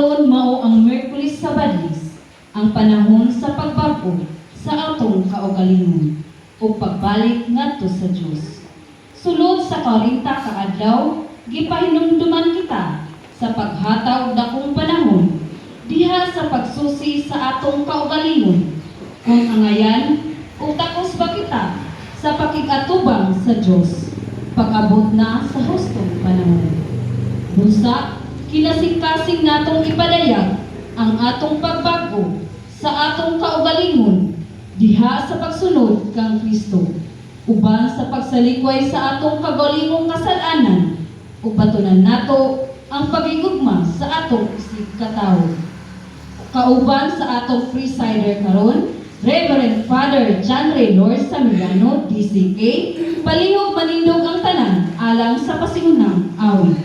Noon mao ang Miyerkules sa Badis, ang panahon sa pagbago sa atong kaugalingon o pagbalik ngadto sa Dios. Sulod sa 40 ka adlaw, gipahinumduman kita sa paghataw dakong panahon diha sa pagsusi sa atong kaugalingon. Kung angayan o takos ba kita sa pakigatubang sa Dios, pag-abot na sa hustong panahon. Busa, kinasing-kasing natong ipadayag ang atong pagbago sa atong kaugalingon diha sa pagsunod kang Kristo, uban sa pagsalikway sa atong kaugalingong kasalanan, ug batunan nato ang pagigugma sa atong isig katawo. Kauban sa atong presider karon, Reverend Father John Ray Lord Samiliano, DCK, palihog manindog ang tanan alang sa pasingunang awit.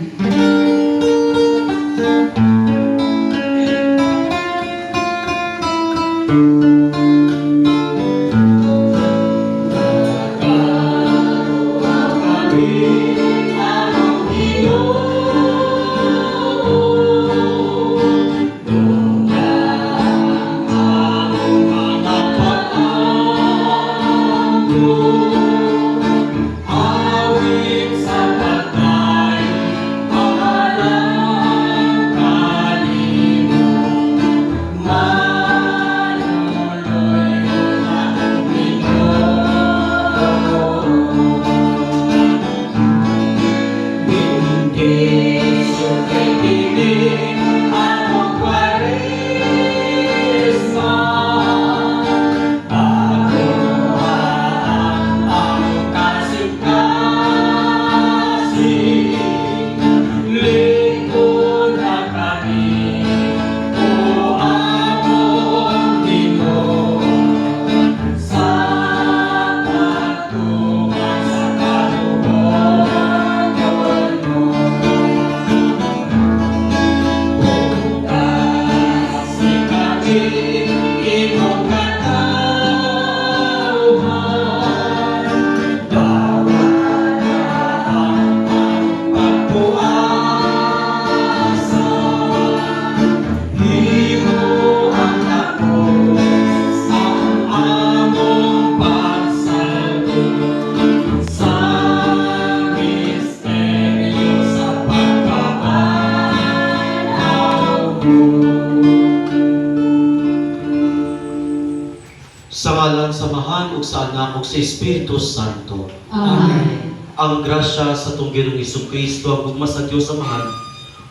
Sa ngalan samahan ug sa anak ug sa Espiritu Santo. Amen. Ang grasya sa atong Ginoong Hesukristo, ang ugma sa Dios Amahan,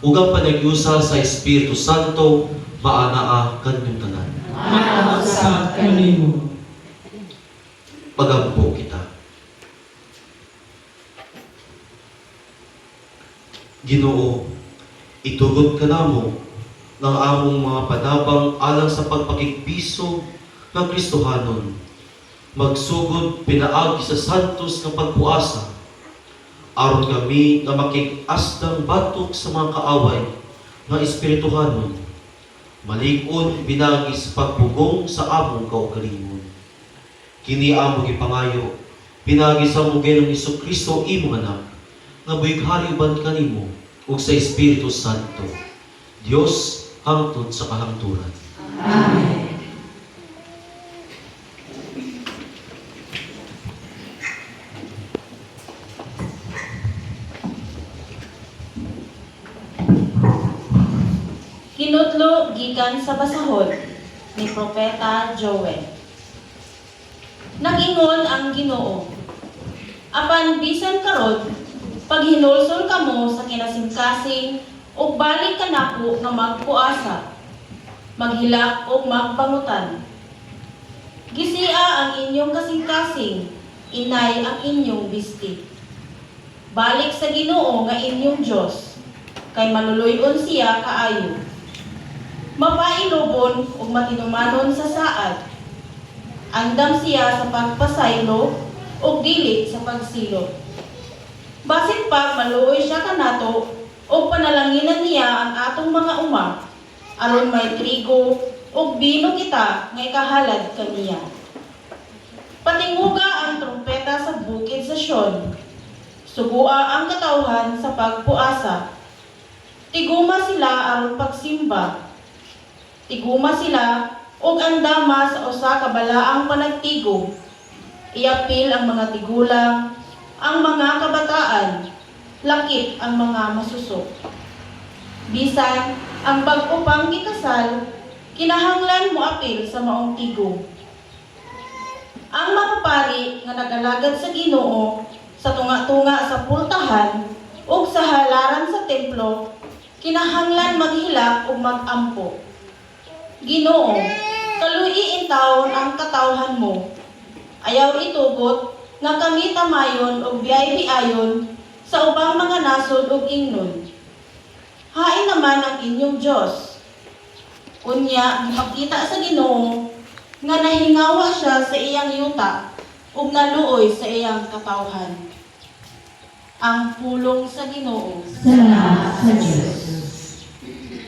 ug ang panagyusa sa Espiritu Santo maanaa kanyang tanan. Maanaa sa kanimo. Pagampo kita. Ginoo, itugod ka namo ng among mga padabang alang sa pagpakigpiso ng Kristohanon, magsugod pinaagi sa santos ng pagpuasa, aron kami na makig-asdang batok sa mga kaaway ng Espirituhanon, malig-on binagi sa pagpugong sa among kaugalingon. Kini among ipangayo, binagi sa among Ginoong Hesukristo imong anak, nga buighari uban kanimo ug sa Espiritu Santo, Dios hangtod sa kahangturan. Amen. Kinutlo gikan sa basahon ni Propeta Joel. Nag-ingon ang Ginoo, apan bisan karon, pag hinulsol kamo sa kinasingkasing ug balik ka nako nga magpuasa, maghilak ug magbangutan. Gisia ang inyong kasingkasing, inay ang inyong bisti. Balik sa Ginoo nga inyong Dios, kay maluluyon siya kaayo. Mapailubon ug matinumanon sa saad. Andam siya sa pagpasaylo ug dili sa pagsilo. Basit pa maluoy siya kanato ug panalanginan niya ang atong mga uma, aron may trigo ug bino kita nga ikahalad kaniya. Patinguga ang trumpeta sa bukid sa Sion. Sugua ang katawhan sa pagpuasa. Tiguma sila aron pagsimba pagsimba. Tiguma sila ug andama sa usa ka balaang panagtigo. Iapil ang mga tigulang, ang mga kabataan, lakip ang mga masusok. Bisan ang pag-upang gikasal, kinahanglan mo apil sa maong tigo. Ang mapapari nga nagalagad sa Ginoo sa tunga-tunga sa pultahan ug sa halaran sa templo, kinahanglan maghilak ug mag-ampo. Ginoo, kaluyi intawon ang katawhan mo. Ayaw itugot nga kami tamayon o biyay-biayon sa ubang mga nasod o ingnon. Hain naman ang inyong Diyos. Unya, gipakita sa Ginoo nga nahingawa siya sa iyang yuta ug naluoy sa iyang katawhan. Ang pulong sa Ginoo. Salamat sa Diyos.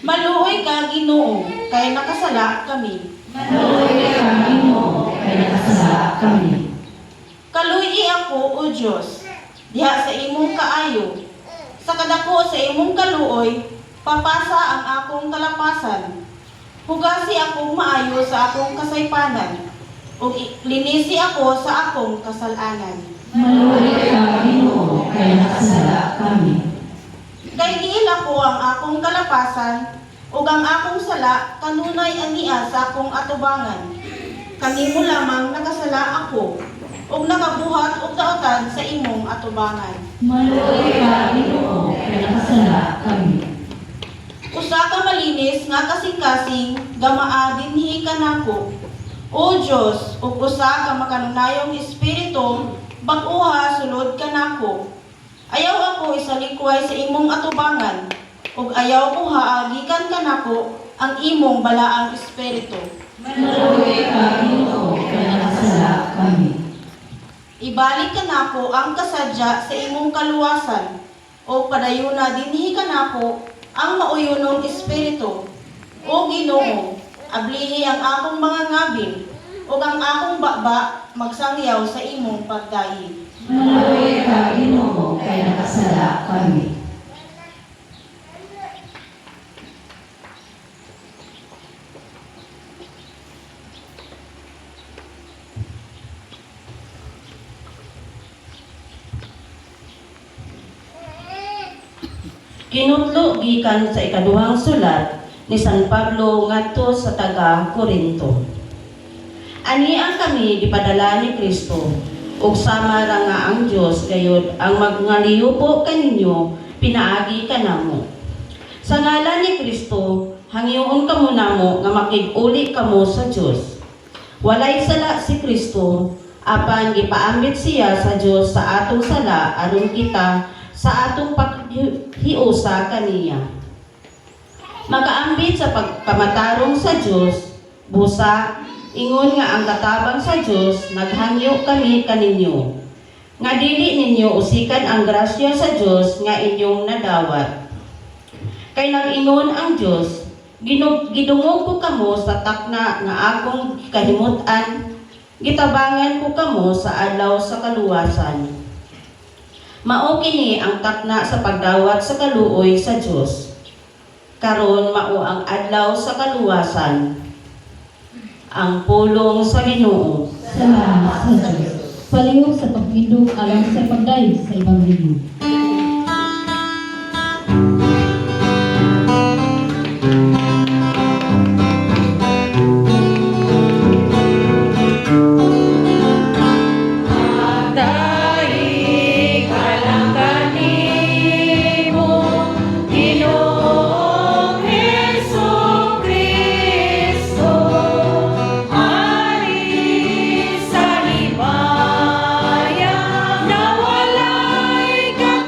Maluoy ka, Ginoo, kay nakasala kami. Maluoy ka, Ginoo, kay nakasala kami. Kaluyi ako, O Diyos, diha sa imong kaayo. Sa kadako sa imong kaluoy, papasa ang akong kalapasan. Hugasi akong maayo sa akong kasaypanan, ug linisi ako sa akong kasalanan. Maluoy ka, Ginoo, kay nakasala kami. Kay giila ko ang akong kalapasan, ug ang akong sala kanunay ania sa akong atubangan. Kanimo lamang nakasala ako, ug nakabuhat og daotan sa imong atubangan. Maluoy ka, Ginoo, kay nakasala kami. Usa ka malinis nga kasing-kasing, gamaa dinhi kanako. O Dios, ug usa ka makanunayong espiritu, bag-uha sulod kanako. Ayaw ako isalikway sa imong atubangan, ug ayaw ko haagikan kanako ang imong balaang espiritu. Maluoy ka, Ginoo, kay nakasala kami. Ibalik kanako ang kasadya sa imong kaluwasan, o padayuna dinhi kanako ang mauyunong espiritu. O Ginoo, ablihi ang akong mga ngabil, ug ang akong baba magsangyaw sa imong pagdahi. Maluoy ka, Ginoo, kay nakasala kami. Kinutlo gikan sa ikaduhang sulat ni San Pablo ngadto sa taga Corinto. Ani ang kami gipadala ni Kristo, ug sama ra nga ang Dios gayud ang magngaliyupo kaninyo pinaagi kanamo. Sa ngalan ni Kristo, hangyoon kamo namo nga makig-uli kamo sa Dios. Walay sala si Kristo, apan gipaambit siya sa Dios sa atong sala aron kita sa atong paghiusa kaniya. Makaambit sa pagkamatarong sa Dios, busa ingon nga ang katabang sa Dios naghangyo kami kaninyo. Nga dili ninyo usikan ang grasya sa Dios nga inyong nadawat. Kay nag-ingon ang Dios, gidungog ko kamo sa takna nga akong kahimutan, gitabangan ko kamo sa adlaw sa kaluwasan. Mao kini ang takna sa pagdawat sa kaluoy sa Dios. Karon mao ang adlaw sa kaluwasan. Ang pulong sa Ginoo. Salamat sa Diyos. Palihog sa pagpindog alang sa pagdayeg sa Ebanghelyo. Nawalay ka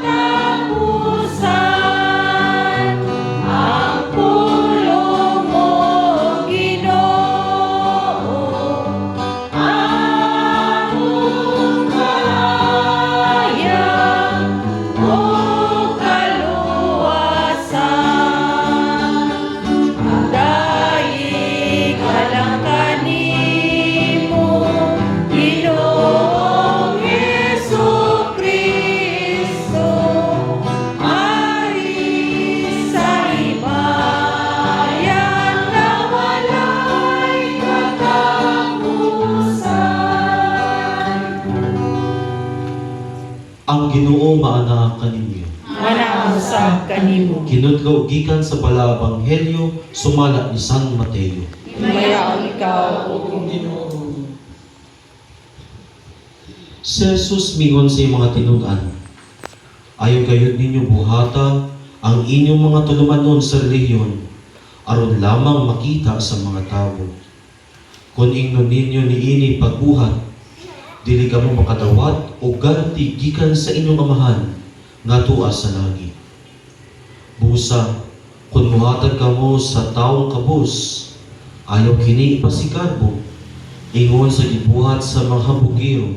Ang Ginoo maana kaninyo. Manang sa kanimo. Kinudlo gikan sa balabanghelyo sumala ni San Mateo. Mayaon ikaw, O Ginoo. Si Jesus mingon sa mga tinud-an, ayaw gayud ninyo buhata ang inyong mga tulumanon sa relihiyon, aron lamang makita sa mga tao. Kung ingnon ninyo niini pagbuhat, dili kamo makadawat o ganti gikan sa inyong amahan nga tuwa sa langit. Busa, kung muhatag kamo sa taong kabus, ayaw kini ipasikarbo, ingon sa gibuhat sa mga habugiro,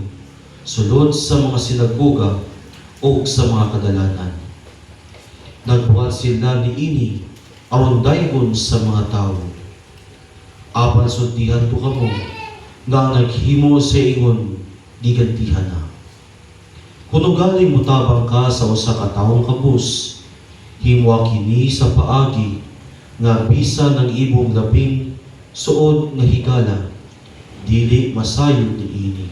sulod sa mga sinagoga o sa mga kadalanan. Nagbuhat sila niini aron daygon sa mga tao. Apan sultihan ko kamo nga naghimo sa ingon gigantihan na. Kung galing mutabang ka sa usa ka taong kabus, himwa kini sa paagi nga bisa ng ibong labing suod nga higala, dili masayod ni ini.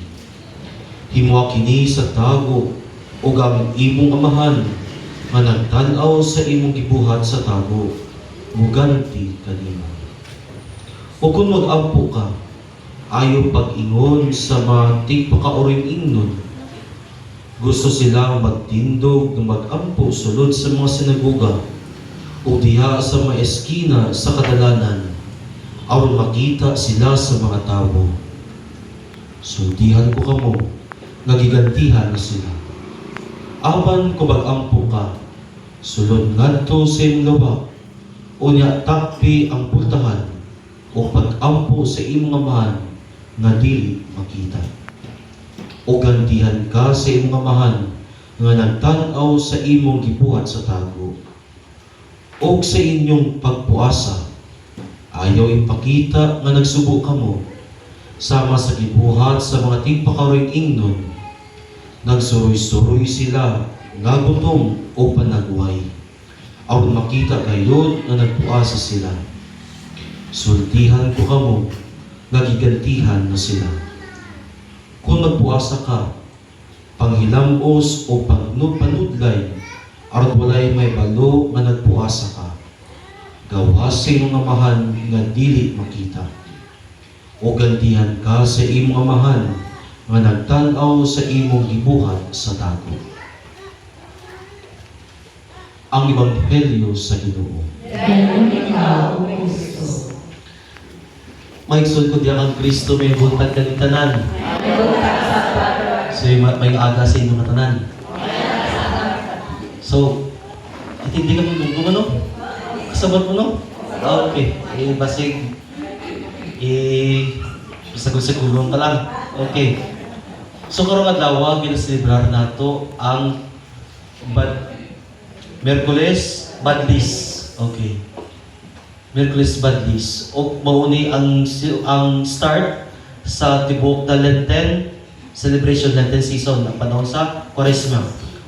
Himwa kini sa tago o ang imong amahan nga nagtan-aw sa imong gibuhat sa tago, muganti kanimo. O kung mag-ampo ka, ayaw pag-ingon sa mga tigpakauring ingnon. Gusto silang magtindog ng mag-ampo sulod sa mga sinagoga o diha sa mga eskina sa kadalanan aron makita sila sa mga tao. Sultihan ko kamo, nagigantihan na sila. Apan ko mag-ampo ka, sulod ngadto sa imong lawak, unya takpi ang pultahan o pag-ampo sa imong amahan nga dili makita. O gantihan ka sa imong amahan nga nagtan-aw sa imong gibuhat sa tago. O sa inyong pagpuasa, ayaw ipakita nga nagsubo kamo, sama sa gibuhat sa mga tigpakaroy ingnon, nagsuroy-suroy sila nga gutom o panagway. Aron makita gayud nga nagpuasa sila. Sultihan ko kamo, nagigantihan na sila. Kung nagpuasa ka, panghilamos o panudlay, aron walay may balo nga nagpuasa ka, gawas sa imong amahan nga dili makita. O gantihan ka sa imong amahan nga nagtan-aw sa imong gibuhat sa tago. Ang Ebanghelyo sa Ginoo. Dayon ikaw, O Kristo. Maigsoon ko diya kang Kristo, may buntag kanitanan. So, may aga sa inyong katanan. So, hindi ka mong ano? Kasabot mo, no? Okay. Basig. Sagot-sagulong ka lang. Okay. So, karong adlaw, ginaselebrar nato ang Merkules Badlis. Okay. Merkules Badlis. O mauni ang start sa tibok na Lenten celebration, Lenten season, ang panahon sa Kwaresma.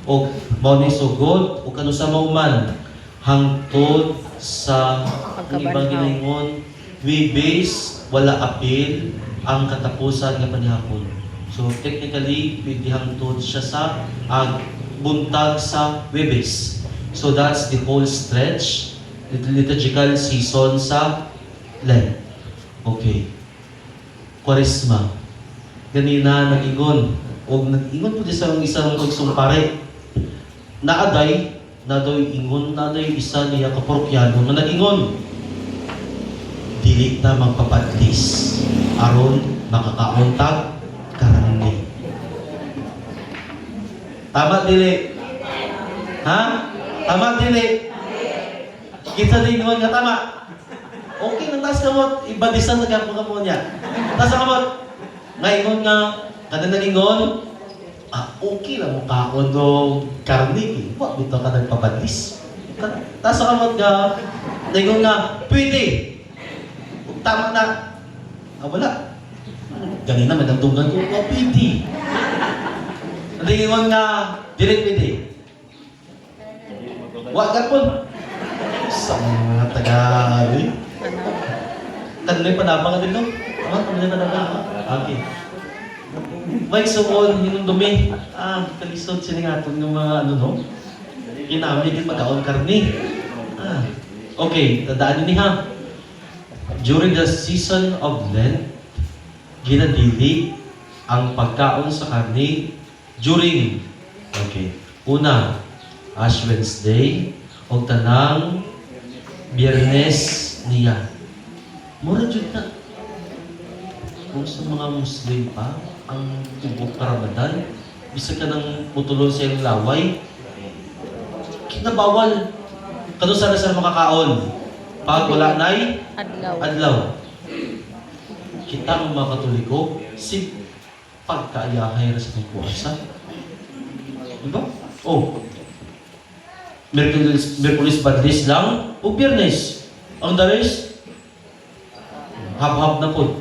O mauni sugod o kanu sa mauman hangtod sa ibang ginaingon we base wala apil ang katapusan nga panihapon. So technically pwede hangtod siya sa buntag sa Webes. So that's the whole stretch, the liturgical season sa Lent. Okay. Kwaresma. Ganina nag-ingon. O nag-ingon po di sa isang pagsumpare. Naaday, nadoy ingon, nadoy isa niya kaparokyan na nag-ingon. Dili ta magpapadlis. Aron makakauntag karani. Tama dili? Ha? Tama dili? Kita din nga tama. Okay nang tas kamot, ibadisan na kamo niya. Tas kamot, ngayon nga, kada nalingon, okay lang mo kaon do karni. Wa bitaw ka nagpapadlis. Tas kamot nga, nalingon nga, pwede. Tama na. Wala. Ganina madagdugan ko, pwede. Nalingon nga, dili pwede. Wa gapon. Sa mga taga-ari. Tanloy pa na ba nga din no? Tanloy pa na ba? Okay. Mike Suon, hinundumi. Kalisod siningatong ng mga ano, no? Kinamigin magkaon karni. Okay, tandaan niyo ha. During the season of Lent, ginadili ang pagkaon sa karni during, una, Ash Wednesday, o tanang Biyernes niya. Mura dyan na. Kung sa mga Muslim pa, ang tubok ka Ramadan, bisa ka nang putulon sa iyong laway, kinabawal. Kano sana makakaon? Pag wala na'y adlaw. Kita ang mga Katoliko, pagkaayahay na sa mga puwasa. Diba? Merkulis Badlis lang, o Biyernes. Ang the rest, hap-hap na po.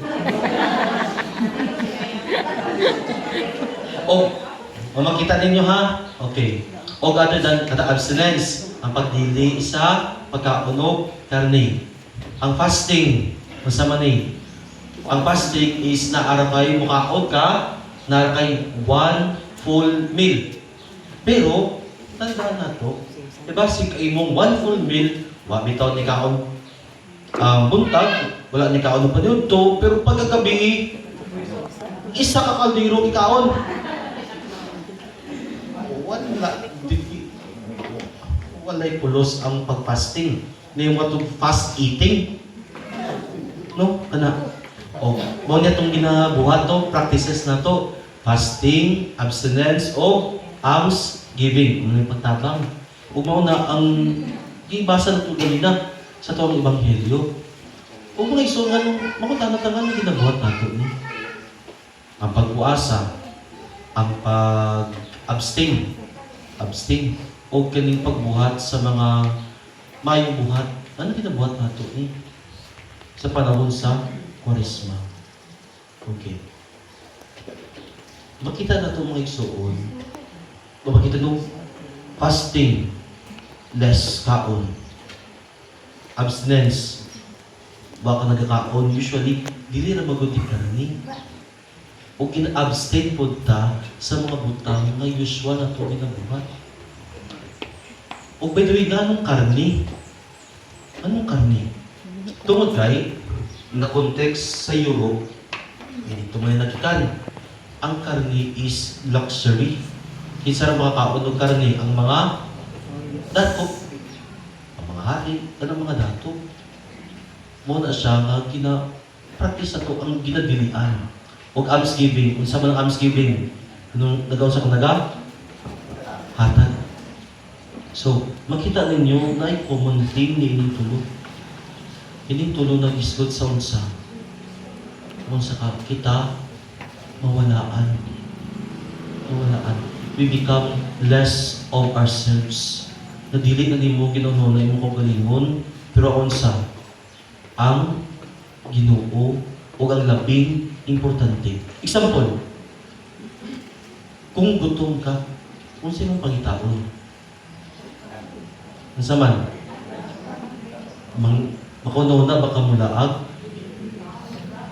Makita ninyo ha? Okay. O other than abstinence, ang pagdili sa pagkaunog karne. Ang fasting, masama ni. Ang fasting is naarakay mukaod ka, naarakay 1 full meal. Pero, tandaan na to, diba si imong 1 full meal, bitaw ni kaon buntag, wala ni kaon ng paniyod to, pero pagkagabi, isa ka kaldero ikaon. Walay pulos ang pag-fasting. Na yung matong fast eating. No? Mo niya itong ginabuhat to, practices na to. Fasting, abstinence, o almsgiving. Ano yung pagtabang? Umaw na ang ibasa na ito ganina sa itong ebanghelyo. Huwag mga isungan, makutangan-tangan na ginabuhat nato ni. Ang pagpuasa, ang pag-abstain, o kaning pagbuhat sa mga mayong buhat. Ano ginabuhat nato ni? Sa panahon sa Kwaresma. Okay. Makita na ito mga igsuon. Makita nung fasting, less kaon. Abstinence, baka nagkakaon, usually, dili na maguti karni. O kina-abstain po ta sa mga butang na usual na ito ginabuhat. O by the way, anong karni? Anong karni? Tungod kay, na context sa Europe, dito may nakikan, ang karni is luxury. Kinsa ra makakaon og karni ang mga dato, ang mga hari, ang mga dato. Mo na siya nga practice ato ang ginadilian. Og almsgiving, unsa man ang almsgiving? Nung nagaw sa kanaga? Hatag. So, makita ninyo na ay common theme ni ining tulo. Ining tulo na isgot sa unsa. Unsa ka kita mawalaan. We become less of ourselves. Nadili na nimo Ginoo na imong kaugalingon, pero unsa ang Ginoo o ang labing importante. Example, kung gutom ka, kung sinong pangitaon? Unsa man? Makunaw na baka mulaag?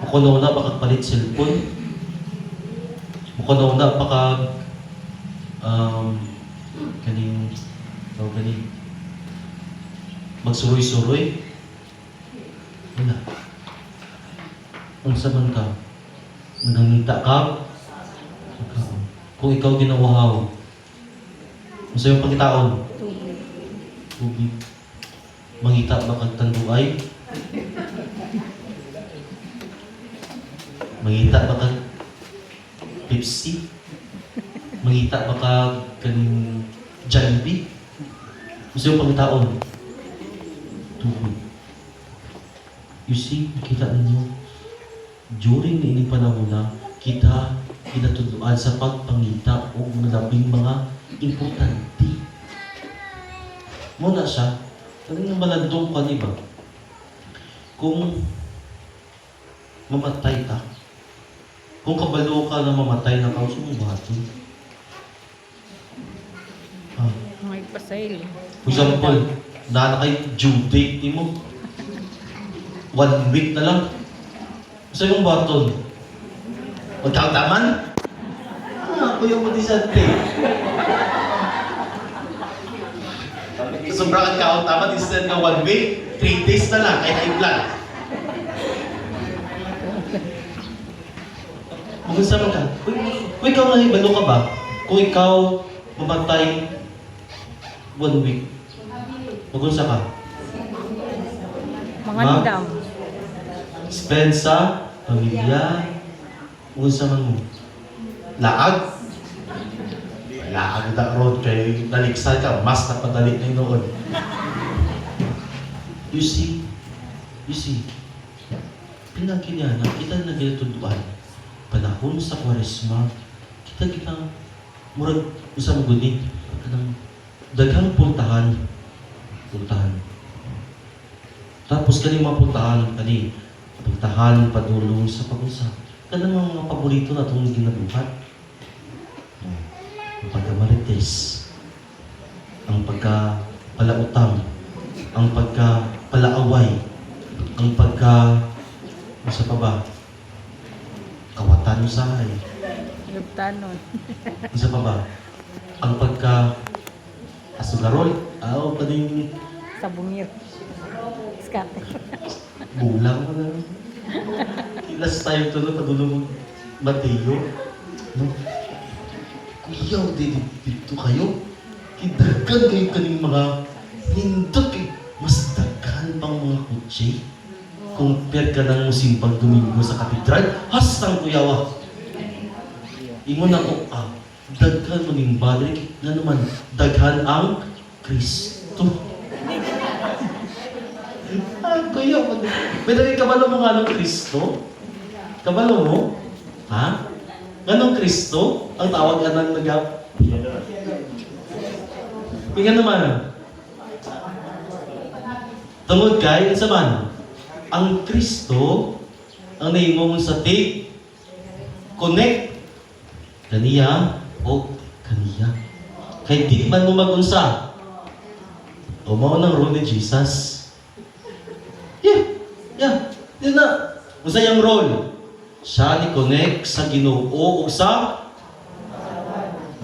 Makunaw na baka palit cellphone? Makunaw na baka kaning magsuroy-suroy? Wala. Unsa man ka? Nangita ka? Kung ikaw ginawahaw, unsa yung pangitaon? Tubig. Mangita ba kag tanduay? Mangita ba kag Pepsi? Mangita ba kag kaning Jollibee? Unsa yung pangitaon? Tubig. You see, nakita ninyo, during ini panahon na kita ginatudloan sa pagpangita o labing mga importante. Muna siya, kanang malandong ka, diba? Kung mamatay ka, kung kabalo ka na mamatay na kauso mo bato. May pasail. For example, na kay due date mo. 1 week na lang. Sa yung baton, magkakataman? Kuya mo di sante. Sobrang account tama, instead nga 1 week, 3 days na lang, kaya high blood. Magunsa man ka? Kung ikaw nga ibalo ka ba? Kung ikaw mamatay 1 week, magunsa ka? Mangandam. Spend sa pamilya. Magunsa man mo? Laag? Laag na road kay naliksan ka, mas napadali na yung noon. You see, pinagi niya na kita na ginatuduan, panahon sa Kwaresma, kita murag usang guni, kanang daghang puntahan. Tapos kani mga puntahan padulong sa pag-usap. Kanang mga paborito na itong ginabuhat. Ang pagkamarites, ang pagkapalautang, ang pagkapalaaway, ang isa pa ba? Kawatan usahay. Lugtanon. Isa pa ba? Ang asugarol. Pa din Sabungir. Skate. bulang mo na. Last time ito na padulong Mateo. No? Kuya, dito kayo. Kidagan kayo kaning mga hindot eh. Mas daghan pang mga kutsi. Compare ka ng musimpang Domingo sa katedral, hastang kuyawa. Ingon ako, daghan mo ning balik, na naman, daghan ang Kristo. Kuya, pwede kabalo mo nga ng Kristo? Kabalo mo? Ha? Ganong Kristo? Ang tawag ka ng nagap? Ika naman. Tungod kay, sa man? Ang Kristo, ang naimong sa connect kaniya o kaniya. Kay di man mo magunsa. O mao ng role ni Jesus. Yeah. Yun na. Unsa yung role? Siya ni connect sa Ginoo o sa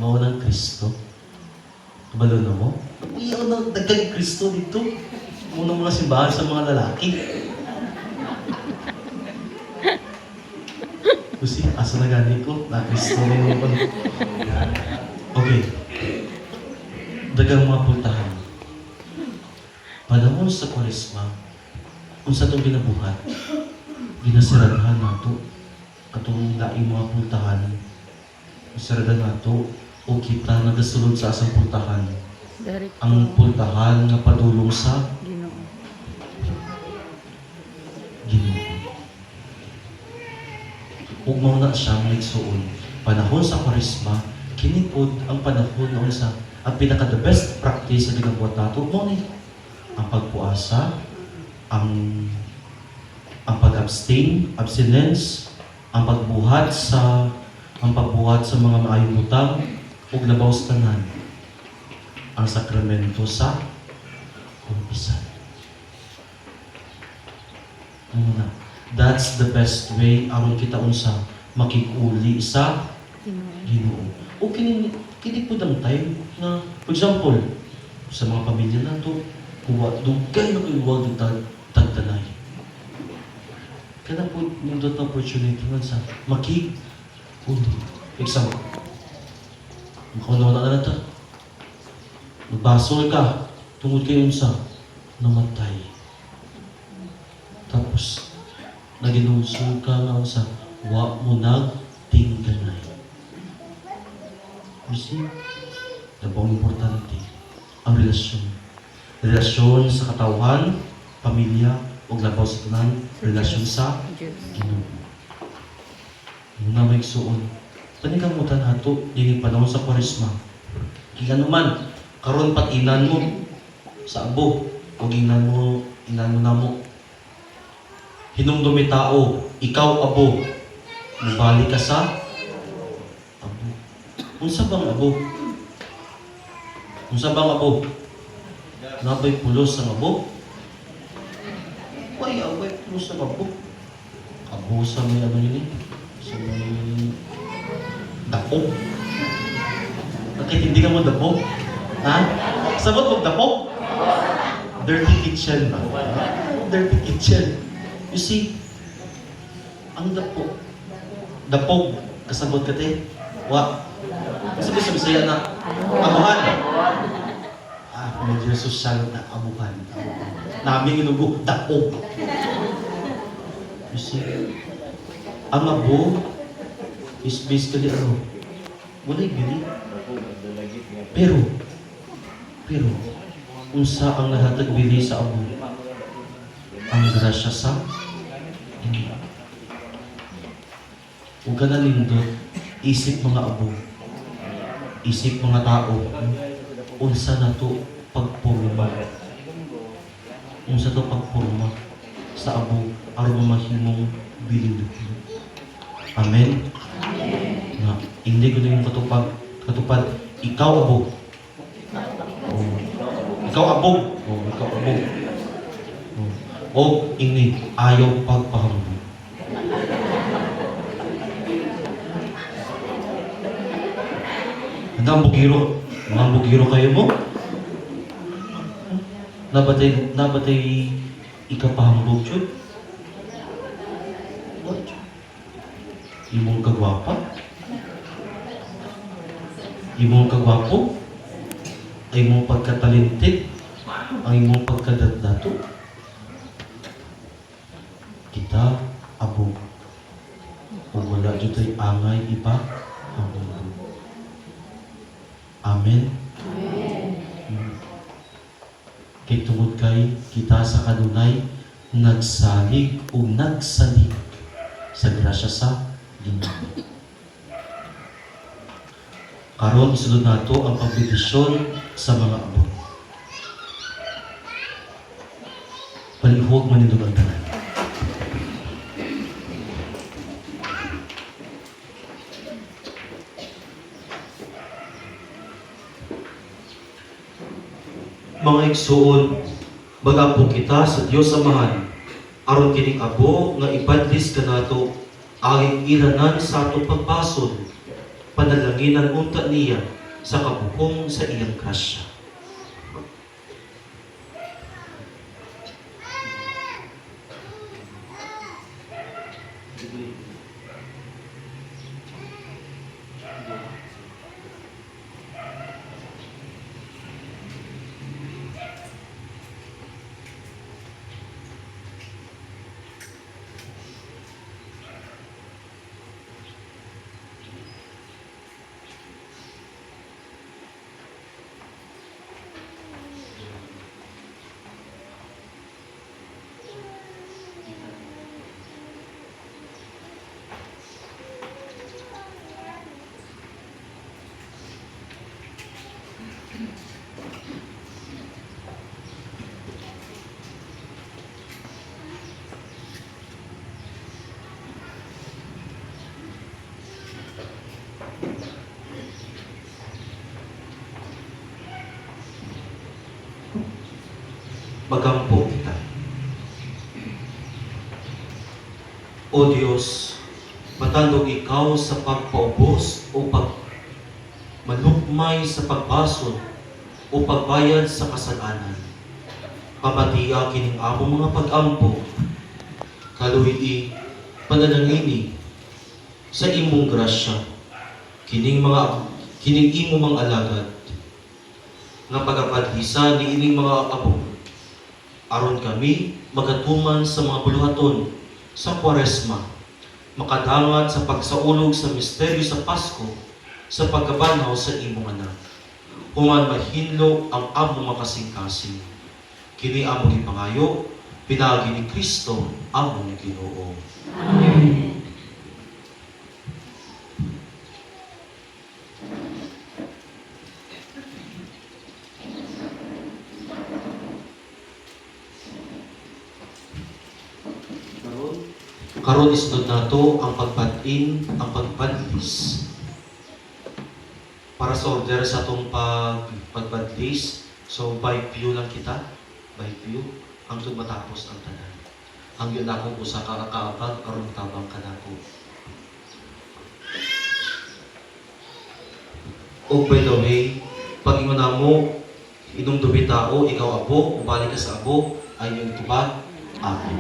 mao ng Kristo. Kabalo na mo? Iyon ang dagdag Kristo dito. Unang mga simbahan sa mga lalaki. Kasi asa na gani ko, na Kristo rin mo. Okay. Dagang mga puntahan. Panahon sa Kwaresma, kung sa itong binabuhat, ginasiradahan nato katong laing mga puntahan. Siradahan nato o kita nagasulod sa asang puntahan. Ang puntahan nga padulong sa Ginoo. Ug mao na siyang nagsuon. Panahon sa Kwaresma, kini pod ang panahon noon sa ang pinaka the best practice sa ginabuhat nato mo ni ang pagpuasa, ang pag-abstain, abstinence, ang pagbuhat sa mga maayong utang ug labaw sa tanan. Ang sakramento sa kumpisan. That's the best way aron kita unsa makikuli sa Ginoo. O kini po ang time na, for example, sa mga pamilya nato, dugay na kayo huwag tagtanay. Kaya po yung dot opportunity nga sa makikuli. Example, makauna na ito. Magbasol ka, tungod kayo unsa, namatay. Tapos, naginusol ka nga unsa, wa mo nagtingganay. You see, napang importante ang relasyon. Relasyon sa katawhan, pamilya, o labaw sa tanan, relasyon sa Ginoo. Muna may igsuon. Panikamutan hato, yung panahon sa Kwaresma. Kaya naman, karon patinan mo sa abo, o inan mo namo. Hinumdumi tao, ikaw abo, mabalik ka sa abo. Unsa bang abo? Unsa bang abo? Nabay pulos ang abo? Why abay pulos ang abo? Abo sa may ano yun eh? Sa may dako. Kahit hindi ka mo dapog. Ha? Sabot mo dapog? Dirty kitchen ba? Dirty kitchen. You see, ang dapog, kasabot ka te. Wa. Sabi saya na, abuhan. Medyo social na abuhan. Namin inubo, dapog. You see, ang abo is basically walay bili. Pero, unsa ang nahatag bili sa abo? Ang grasya sa Ginoo. Huwag ka na nindot, isip mga abo, isip mga tao, unsa na to pagpurma. Unsa to pagpurma sa abo, aron mahimong bilin. Amen? Nga, hindi ko na yung katupad, ikaw abog. Ikaw abog. Ikaw abog. O ini ayaw pagpahambog. Ang bugiro. Mga bugiro kayo mo? Nabatay ikapahambog, chud? What? Imong kagwapa? Imong kagwapo? Ay imong pagkatalented? Ang imong pagkadadato? Kita abog. Kung wala dito ay angay iba, abog. Amen? Kay tungod kay kita sa kanunay nagsalig o nagsalig sa grasya sa Ginoo. Karon isulod nato ang pagpedisyon sa mga abo. Palihog manindog ang tanan. Mga igsuon, mag-abo kita sa Dios Amahan, aron kining abo nga ibadlis kanato ang ilanan sa atong pagbasod, panalanginan unta niya sa kabuhong sa iyang grasya. Magampo kita. O Diyos, matandog ikaw sa pagpaubos o manukmay sa pagbasod o pagbayad sa kasalanan. Pamatiya kining among mga pag-ampo, kaluhi panalangini sa imong grasya, kining imo mga alagad, nga pagapadlisa ni ining mga abo, aron kami magatuman sa mga buluhaton sa Kwaresma, makadangat sa pagsaulog sa misteryo sa Pasko, sa pagkabanaw sa imong anak. Human mahinlo ang among makasing-kasing. Kini among ipangayo, pinagi ni Kristo among Ginoo. Amen. Karon isnod nato ang pagbatin, ang pagbadlis. Para sa order sa atong pagbadlis, so by pew lang kita, by pew, hangtod matapos ang tanan. Hangyon akong usa ka kaabag aron tabang kanako. O by the way, pag inguna mo, inong dubi tao, ikaw abo, balik ka sa abo, ayon tubag, ako.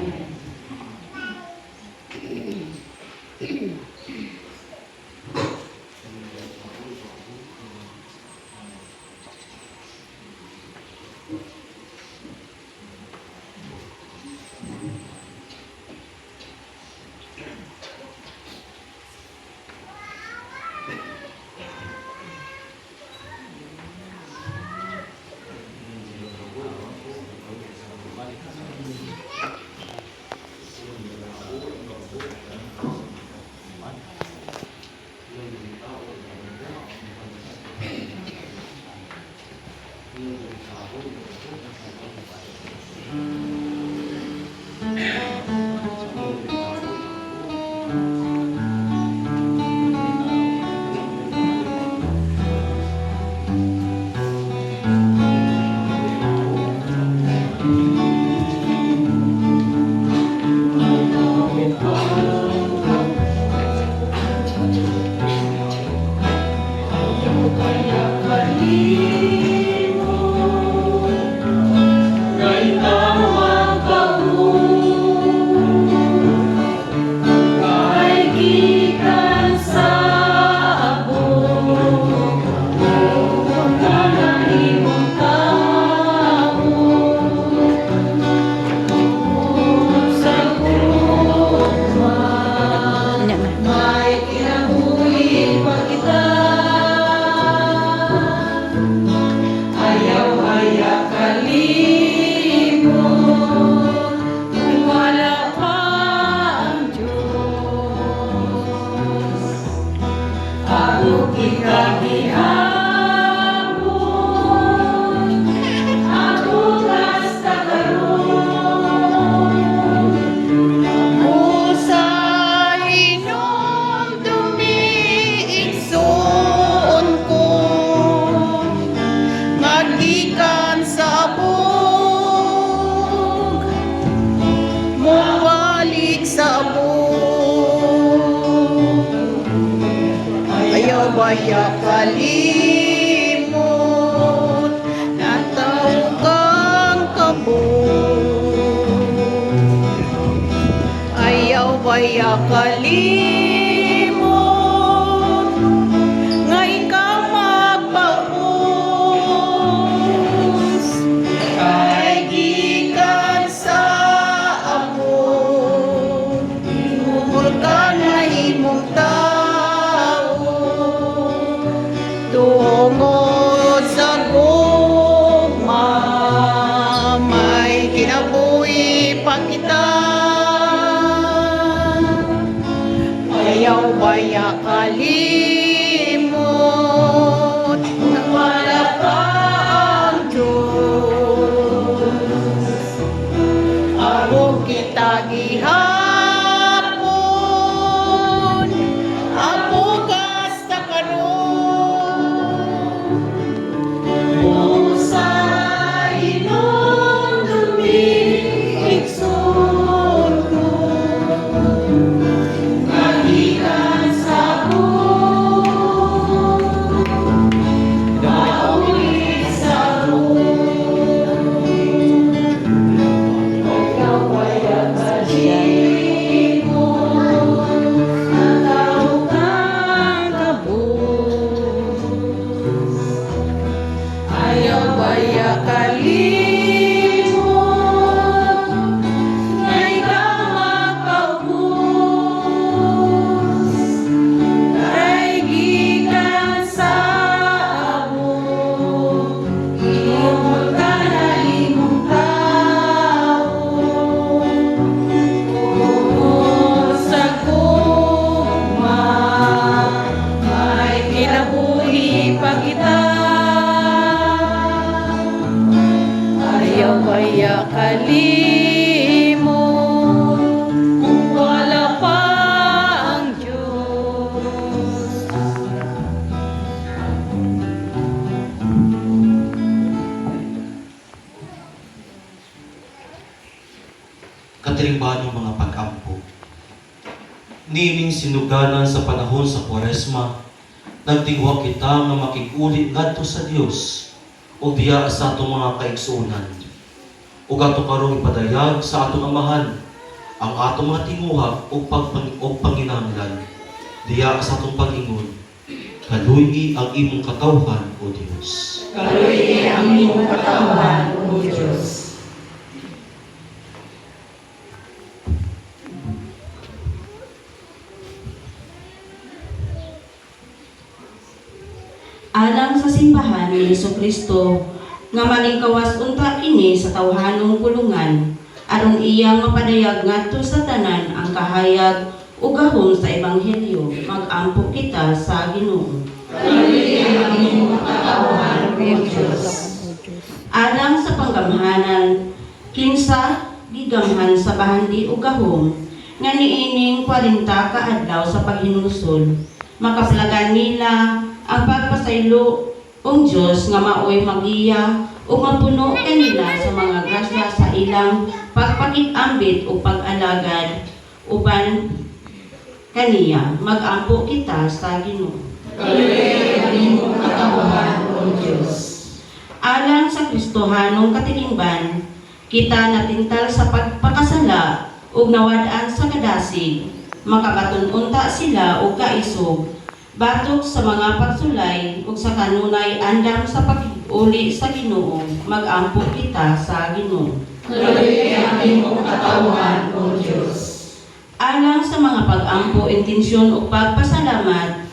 Baya kalimot natao kang kabog. Ayaw baya kalimot nga ikaw magpaubos. Kay gikan sa amo ihumol ka na himong tungod sa gugma, may kinabuhi pa kita. Ayaw baya kalimot, nang wala pa ang Diyos. Amo kita gihapon, amo gasta karon. Baya kalimot kung wala pa ang Diyos. Katilimban ng mga pag-ampo. Nining sinuganan sa panahon sa Kwaresma, Nagtingwa kita nga makikulit ngadto sa Dios o diya sa atong mga kaigsuonan. Ug ato karong ipadayag sa atong amahan ang atong mga tinguha o panginahanglan diya sa atong pag-ingon. Kaluy ang imong katawhan o Dios. Kaluy ang imong katawan, O Diyos. Alang sa simbahan ni Jesucristo nga maningkawas unta kini sa tawhanong kulungan aron iyang mapadayag ngadto sa tanan ang kahayag ug gahom sa ebanghelyo mag-ampo kita sa Ginoo. Kaluy ang imong katawan, O Diyos. Alang sa panggamhanan kinsa gigamhan sa bahandi ug gahom nga niining 40 ka adlaw sa paghinusol makaplagan nila ang pagpasaylo ong Diyos nga maoy magiya o mapuno kanila sa mga grasya sa ilang pagpakit-ambit o pag-alagad uban kaniya mag-ampo kita sa Ginoo. Kaluy ang imong katawan, O Diyos. Alang sa Kristohanong katilingban kita natintal sa pagpakasala ug nawad-an sa kadasig makabaton-unta sila og kaisog batok sa mga pagsulay ug sa kanunay andam sa pag-uli sa Ginoo mag-ampo kita sa Ginoo. Kaluy ang imong katawan, O Diyos. Alang sa mga pag-ampo intensyon ug pagpasalamat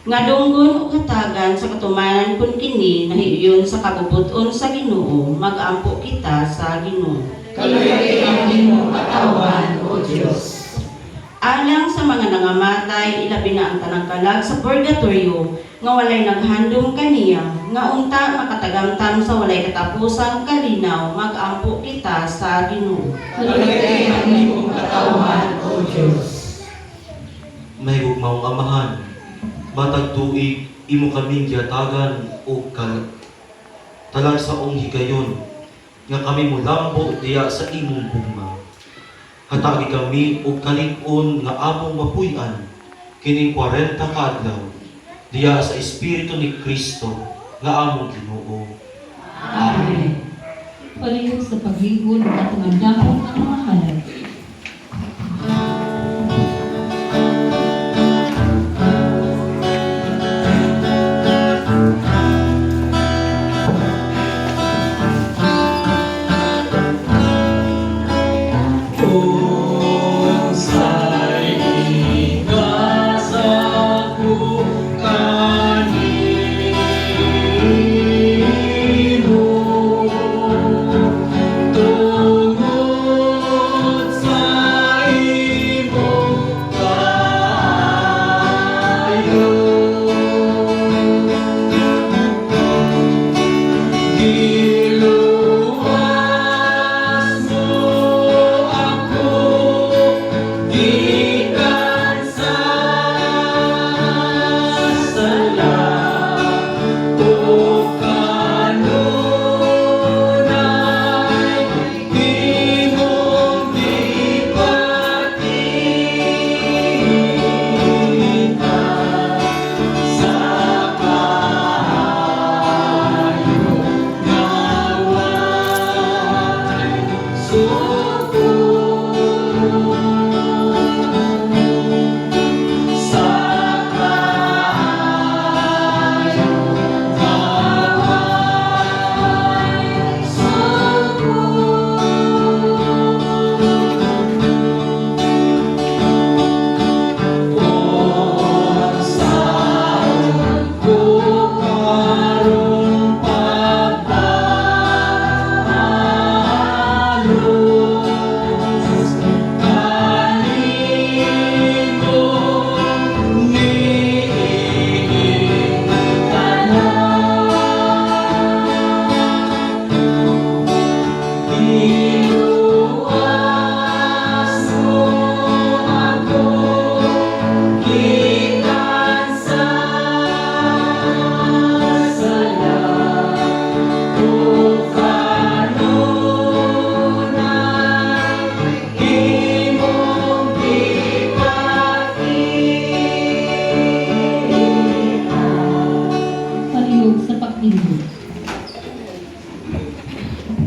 nga dunggon ug hatagan sa katumanan kun kini nahiuyon sa kabubuton sa Ginoo mag-ampo kita sa Ginoo. Kaluy ang imong katawan, O Diyos. Alang sa mga nangamatay ilabi na ang tanang kalag sa purgatorio nga walay naghandom kaniya nga unta makatagamtam sa walay katapusang kalinaw mag-ampo kita sa Ginoo. Kaluy ang imong katawan, O Diyos. May gugmaong amahan, matag tuig imo kaming giyatagan o talang sa ong higayon nga kami mulambo diya sa imong bunga. Hatagi kami og kalig-on nga among mapuy-an kining 40 ka adlaw diya sa Espiritu ni Kristo nga among Ginoo. Amen. Palihog sa paghigod at magdamog ang mga halad. Kanino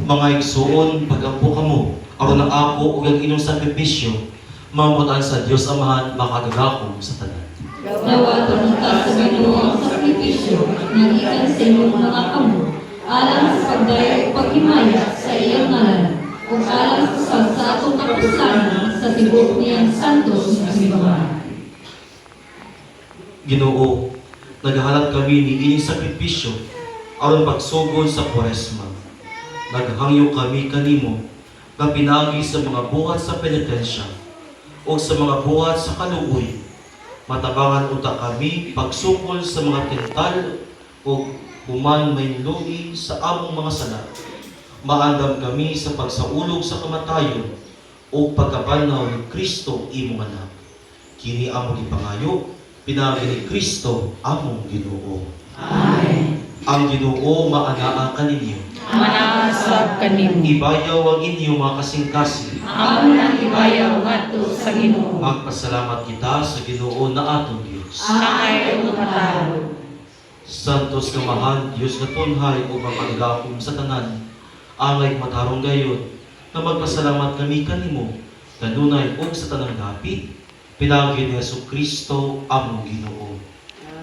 Mga igsuon, pagampo kamo, aron ang ako ug ang inyong sakripisyo, mamutan sa Dios Amahan makagagakong sa tanan. Nawaton ka sa Ginoo ang sakripisyo ng ikan sa inyong mga kamo, alang sa pagdaya o paghimaya sa iyong ngalan, o alang sa atong kapuslanan sa tibok niyang santos na simbahan. Ginoo, naghahanap kami ni inyong sakripisyo aron pagsugod sa Kwaresma. Naghangyo kami kanimo nga pinagi sa mga buhat sa penitensya o sa mga buhat sa kaluoy. Matabangan unta kami pagsukol sa mga tental o human may lugi sa among mga sala. Maandam kami sa pagsaulog sa kamatayon o pagkabanaw ni Kristo imong anak. Kini among ipangayo, pinagi ni Kristo among Ginoo. Amen. Ang Ginoo maanaa kaninyo. Manasab kanimo. Ibayaw ang inyong mga kasing-kasing. Amo nang ibayaw ngadto sa Ginoo. Magpasalamat kita sa Ginoo na atong Dios. Angay umatawag. Santos nga mahal, Diyos na tunhay o mapaglakom sa tanan. Angay matarong gayon, na magpasalamat kami kanimo, kanunay o sa tanang dapit, pinagi ni Jesucristo among Ginoo.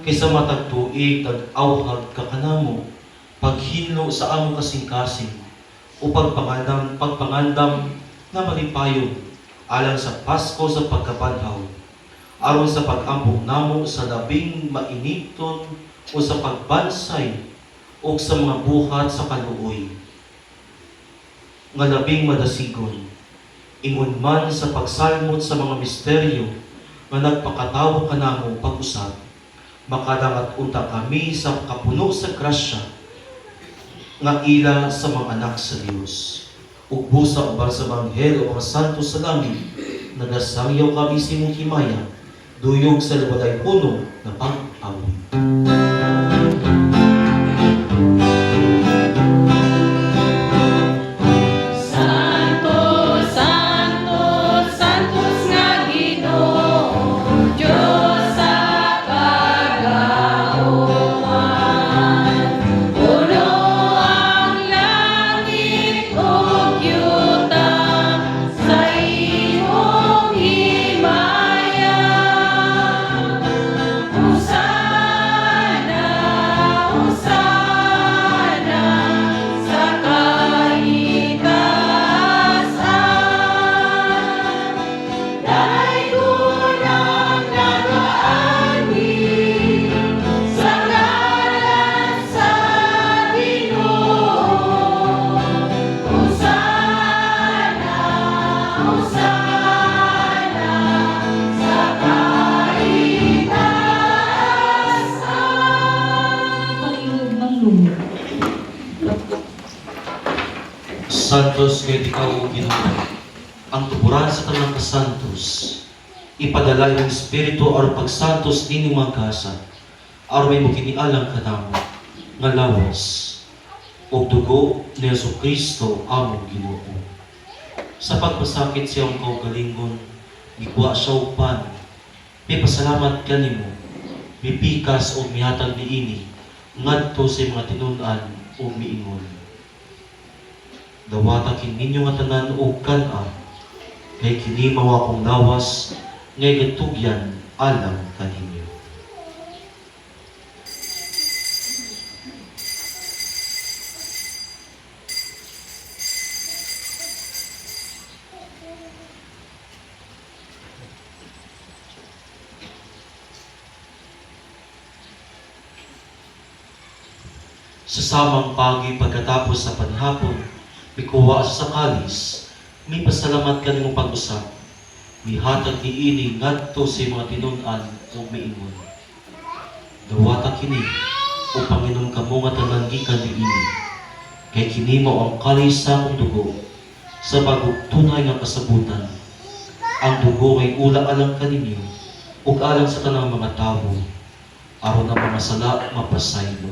Kaysa matag tuig, tag-awhag ka kanamo, paghinlo sa among kasing-kasing, o pagpangandam na malipayon, alang sa Pasko sa pagkapanhaw, aron sa pag-ambong namo sa labing mainiton o sa pagbansay o sa mga buhat sa kaluoy. Nga labing madasigon, ingon man sa pagsalmot sa mga misteryo nga nagpakatawo kanamo pag-usap, makadangat unta kami sa kapuno sa grasya nga ila sa mga anak sa Dios. Ug busa uban sa Banghel o mga santo sa langit, nagasangyaw kami sa imong himaya, duyog sa walay puno na pag-awit. Santos, Santos, Santos nga Ginoo, Diyos sa kagauhan. Puno ang langit ug yuta sa imong himaya. Hosana, Hosana sa kaitaasan. Daygon ang nagaani sa ngalan sa Ginoo. Hosana, Hosana sa kaitaasan. Pag-inog ng lumot. Santos ngayon ikaw o Ginoo, ang tuburan sa tanang kasantos, ipadala yung Espiritu aron pagsantos din mga kasa, aron may mukinialang kanamo, nga lawas, o dugo ni Jesucristo among Ginoo. Sa pagpasakit siyang kaugalingon, gikuha siya upan, may pasalamat kanimo, may pikas o mihatag niini, ngadto sa mga tinunan o miingon. Dawatakin ninyo nga tanan o kana, kay kini mawa kong lawas, ngay gatugyan alang kaninyo. Sa samang pagi pagkatapos sa panhapon, mikuha sa kalis, may pasalamat ka nimong pag-usap. May hatag ni ini ngadto sa mga tinunan o miingon. Dawata kini, o Panginoon kamo nga tanan gikan ni ini. Kay kini mao ang kalis sa akong dugo, sa pagtunay nga kasabutan. Ang dugo ngay ula alang kaninyo, ug alang sa tanang mga tawo, aron ang mga sala mapasaylo.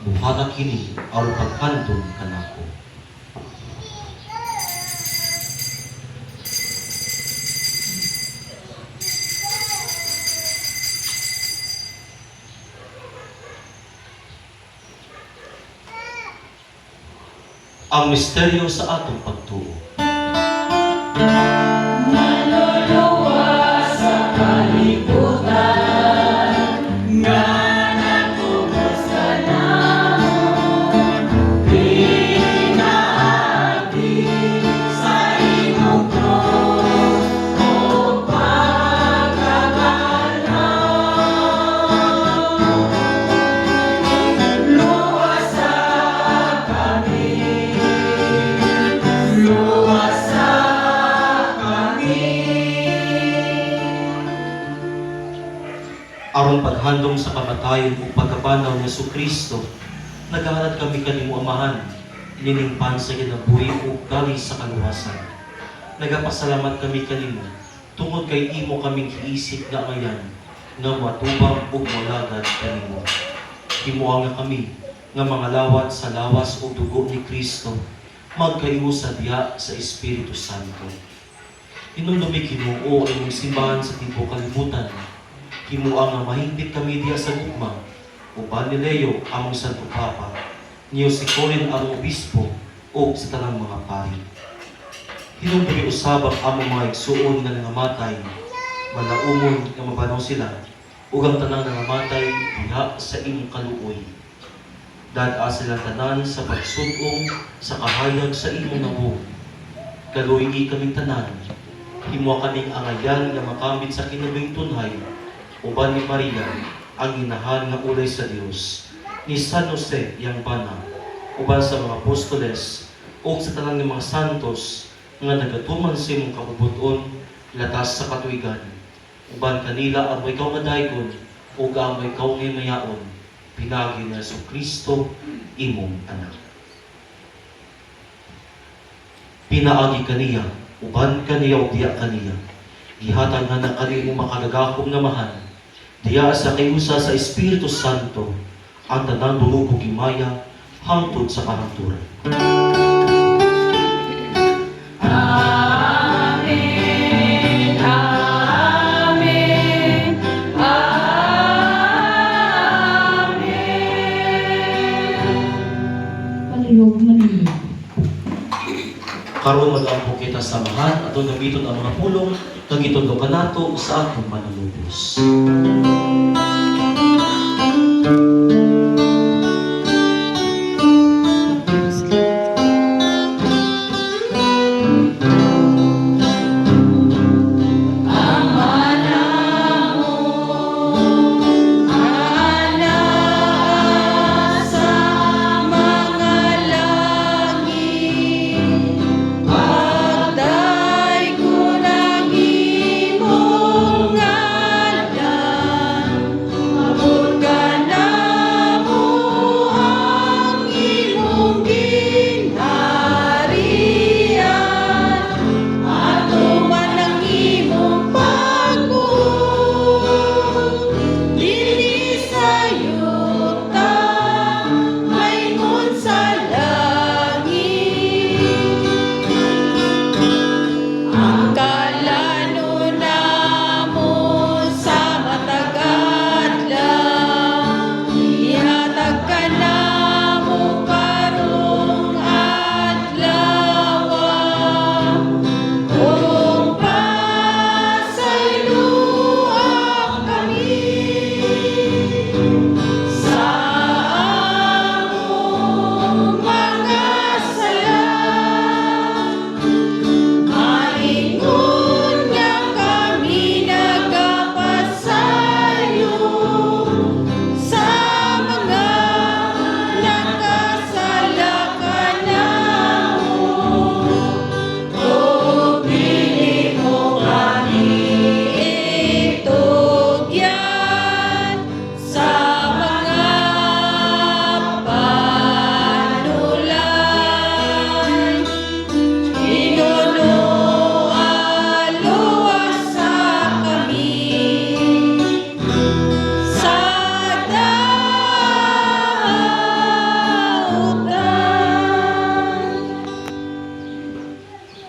Buhata kini, aron paghandom kanako. Ang misteryo sa atong pagtuo. Manluluwas sa kalibutan, nga nagtubos ka namon. Pinaabdi sa imong krus, o pagkakalaw. Luwasa kami, luwasa kami. Aron paghandom sa kamatayon o pagkabanaw ni Jesucristo, naghahanap kami kanimo Amahan, liningpan sa kinabuhi o gali sa kaluwasan. Nagapasalamat kami kanimo, tungod kay imo kaming giisip nga ngayan, nga matubang o malagad kanimo. Himuang nga kami, nga mga lawat sa lawas o dugo ni Kristo, magkayusa diha sa Espiritu Santo. Inunumi Ginoo ang imong simbahan sa tibuok kalibutan. Himuang nga mahimpit kami diha sa gugma, uban ni Leo among Santo Papa, niyo si Corin among obispo, o sa tanang mga pari. Hinumdumi usab ang among mga igsuon nga nangamatay, malaumon nga mabanaw sila, ug ang tanang nangamatay diha sa imong kaluoy. Dad-a silang tanan sa pagsudong sa kahayag sa imong nabo. Kaluoy kaming tanan, himo kaming angayan nga makamit sa kinabing tunhay, uban ni Maria, ang inahan nga ulay sa Dios, ni San Jose yang bana, uban sa mga apostoles, o sa tanang ng mga santos, nga nagatuman sa imong kabubuton, latas sa katuigan, uban kanila ang may kaungadaygon, o ang may kaungimayaon, pinagi na Jesucristo, imong anak. Pinaagi kaniya, uban kaniya o diya kaniya, ihatag nga na kanimo makagagakong namahan, diya sa kayusa sa Espiritu Santo, ang tanang dulubog himaya, hangtod sa kahangturan. Amen, amen, amen. Palihog maniya. Karon mag-ampo kita samahan at gamiton ang mga pulong kag itundo kanato sa atong manulubos.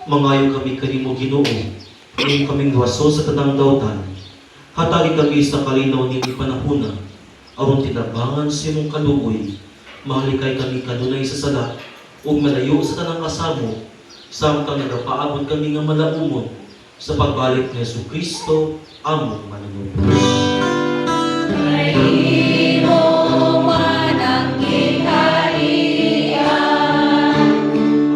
Mangayo kami kanimo Ginoo, imo kaming luwaso sa tanang daotan. Hatagi kami sa kalinaw ni panahona, aron tinabangan sa imong kaluoy. Mahalikay kami kanunay sa sala, ug malayo sa tanang kasamo, samtang nagapaabot kami nga malaumon sa pagbalik ni Jesucristo, among manunubos. Imo man ang ginharian,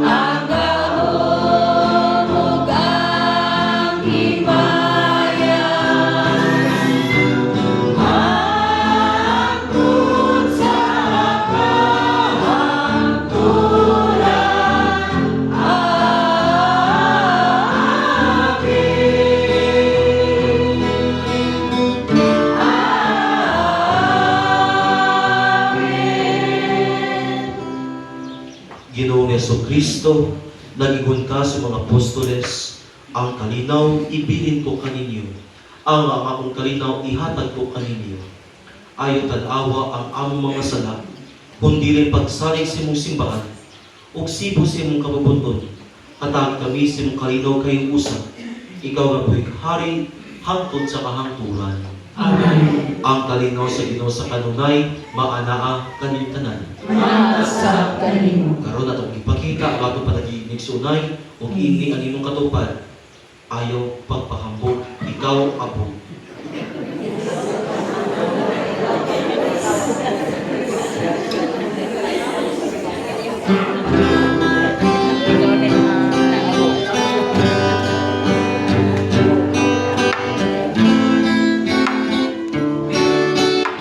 ang gahom ug ang himayan. Hangtod sa kahangturan. Ginoong Jesucristo, nagigun ka sa mga apostoles, ang kalinaw ibilin ko kaninyo, ang akong kalinaw ihatag ko kaninyo. Ayaw tanawa ang among mga sala, kundi rin pagsalig sa imong simbahan, ug sibo sa imong kabubunton, katag kami sa imong kalinaw kayong usap, ikaw nga buhig hari, hangtod sa kahangturan. Amen. Ang kalinaw sa Ginoo sa kanunay, maanaa kanyang tanan. Maasa kanimo. Karon atong ipakita bago pa nagiinig sunay ug ini ang imong katupad. Ayaw pagpahambog, ikaw abog.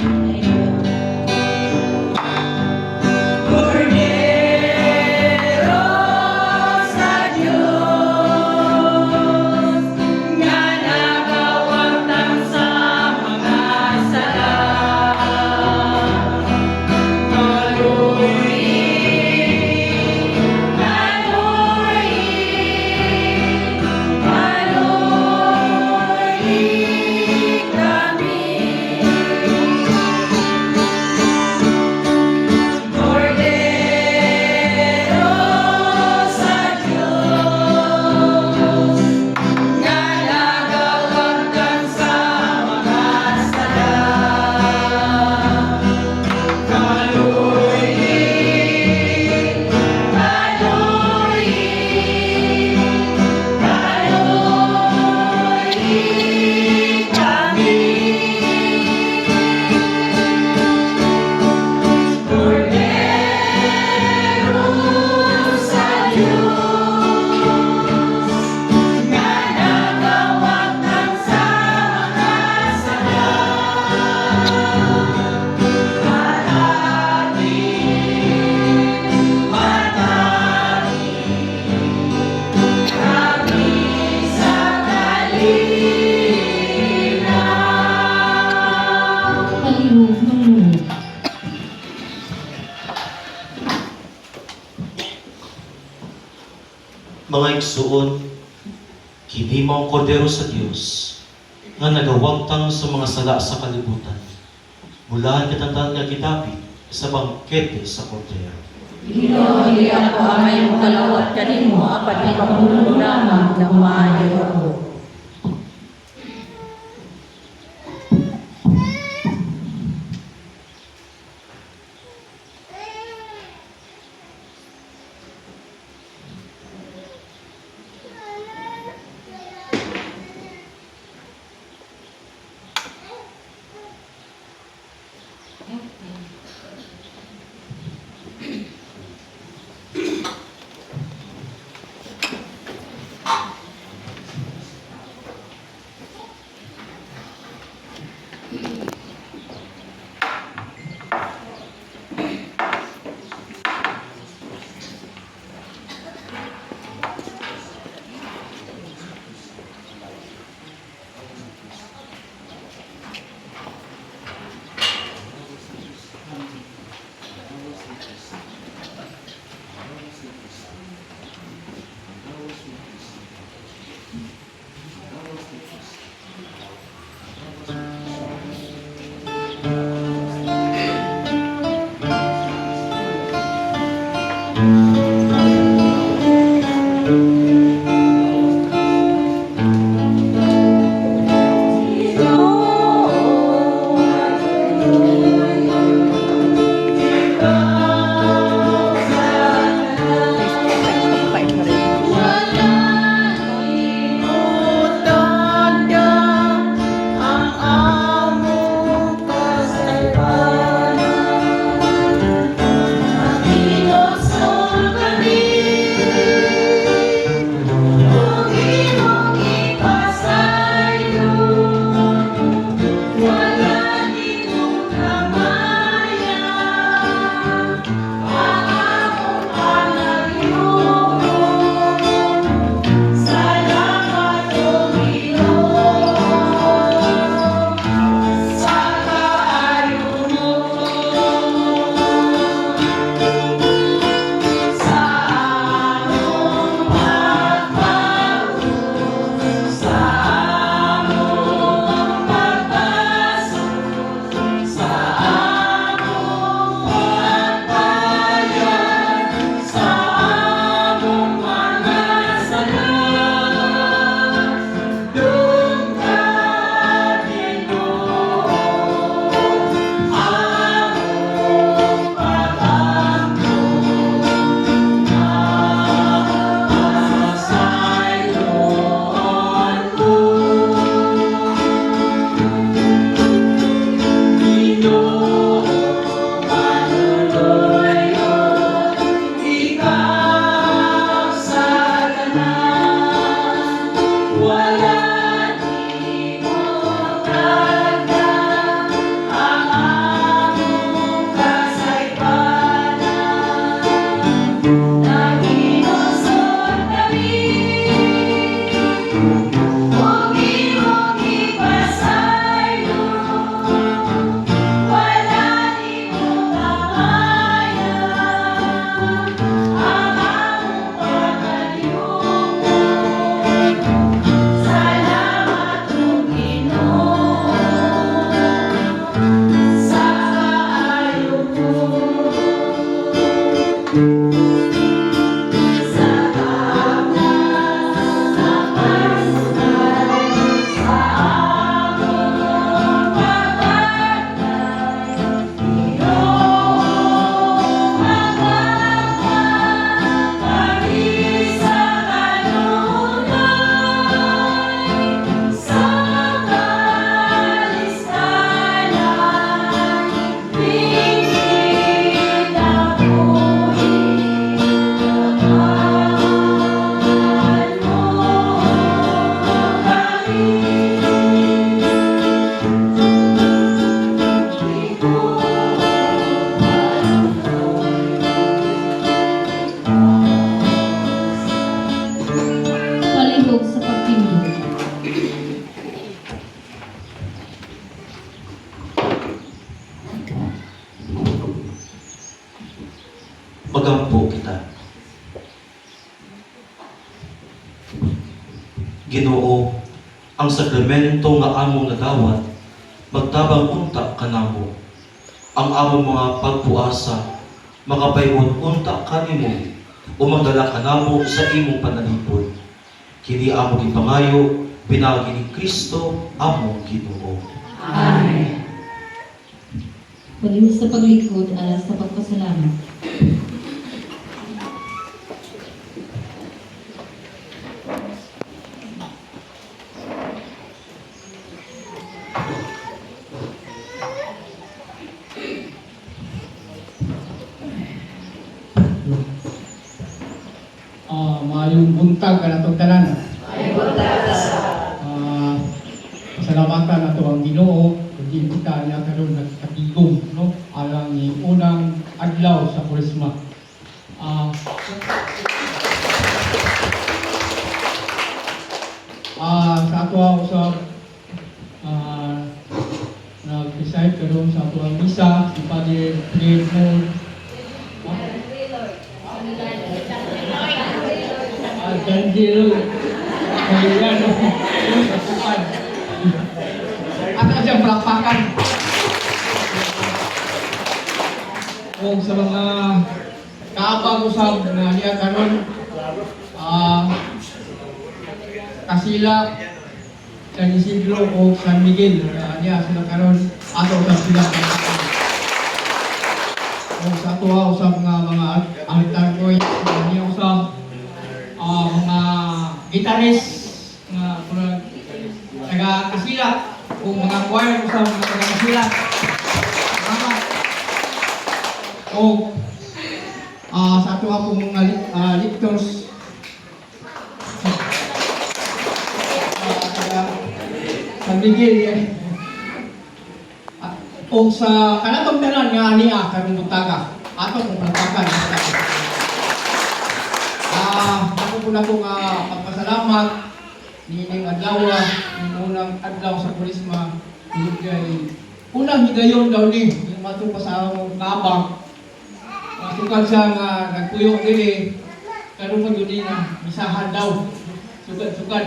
Cordero sa Diyos, nga nagawagtang sa mga sala. Kaluoy, kaluoy, kaluoy kami. Cordero sa Diyos, nga nagawagtang sa mga sala. Kaluoy, kaluoy, kaluoy kami. Cordero sa Diyos, nga nagawagtang sa mga sala. Manalangin, manalangin kami sa kalinaw. Palihog ng loob. Mga igsuon, kini mao ang kordero sa Dios nga nagawagtang sa mga sala sa kalibutan. Mula kitatang nga gidapit sa bangkete sa kordero. Ginoo, dili ako amay mo kalawat kanimo apan ipamulong lamang ng maayo ako. ang sakramento nga among nadawat, magtabang unta kanamo. Ang among mga pagpuasa, makapayod unta kanimo, o magdala kanamo sa imong panalipod. Kini among gipangayo, pinagi ni Kristo, among Ginoo. Amen. Muli sa paglingkod alas sa pagpasalamat. Maayong buntag ka na itong tanan. Pasalamatan na ito ang Ginoo, kundi kita niya karoon nagkatigong, no? Alang ni unang adlaw sa Kurisma. Sa ato ang usap, nag-decide karoon sa ato ang misa, si Padre Clayton. Gandil. Ayan. At siyang palakpakan. Kung sa mga kaabang-usap na niya karon, Kasilak, San Isidro o San Miguel, niya sila karon ato sa sila. Kung sa ato usap nga mga altar ko, niya usap mga gitaris nga taga Kasilak o mga choir sa mga taga Kasilak. Salamat. O sa ato ako mga lictors taga San Miguel o sa kanatong tanan nga niya karong butaga ato kung palpakan. Ako po na kong pagpasalamat nining adlaw, unang adlaw sa Kurisma, unang higayon daw ni, yung matong sa among kabang. Sukad siya nga nagpuyo dili, karon man yun nga misahan daw. Sukad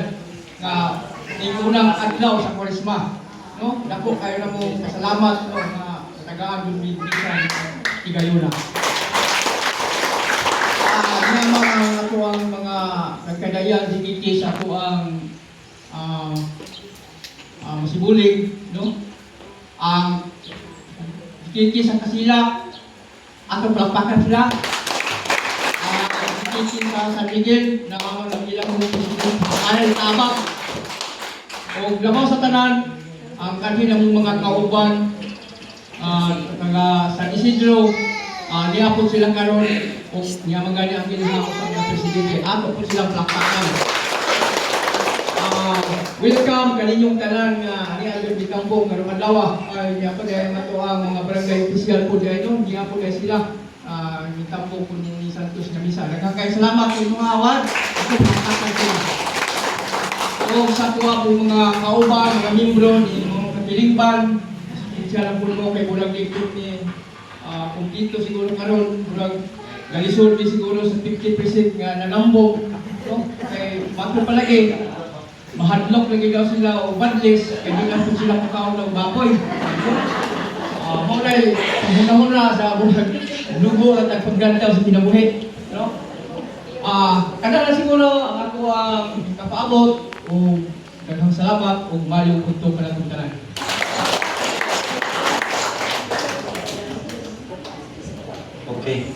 nga ning unang adlaw sa Kurisma. No? Dako kayo na mo pasalamat no, nga tagaan yung bisan higayon na. Mga ako ang mga nagkadayan diniti sa ako ang masibulig, no? Ang diniti sa Kasilak, atong palakpakan sila. Diniti sa San Miguel, na ang ilang mga tabak. O labaw sa tanan, ang kanina mong mga kauban, taga San Isidro, niya po silang karon o niya magani ang ginahawak sa mga presidente ato po silang plakpakan. Welcome kaninyong tanan nga niya yung di kampong karong adlaw ay niya po dahil nato ang mga barangay official po dahil no niya po dahil sila ni kampong po ni Santos na misa. Nagkakay salamat sa mga awad ato plakpakan sila. O sa tuwa po mga kauban, mga membro ni mga kapilingban siya lang po mo kay bulang dito ni kung dito siguro karon murag galisod di siguro sa 50% nga nanambog no kay bago palagi mahadlok lagi daw sila o badless kay di lang po sila makaon ng baboy mo dai muna sa bulag lugo at paggantaw sa kinabuhi no kada na siguro ang ako ang kapaabot o daghang salamat o mayong punto kada tanan. Okay.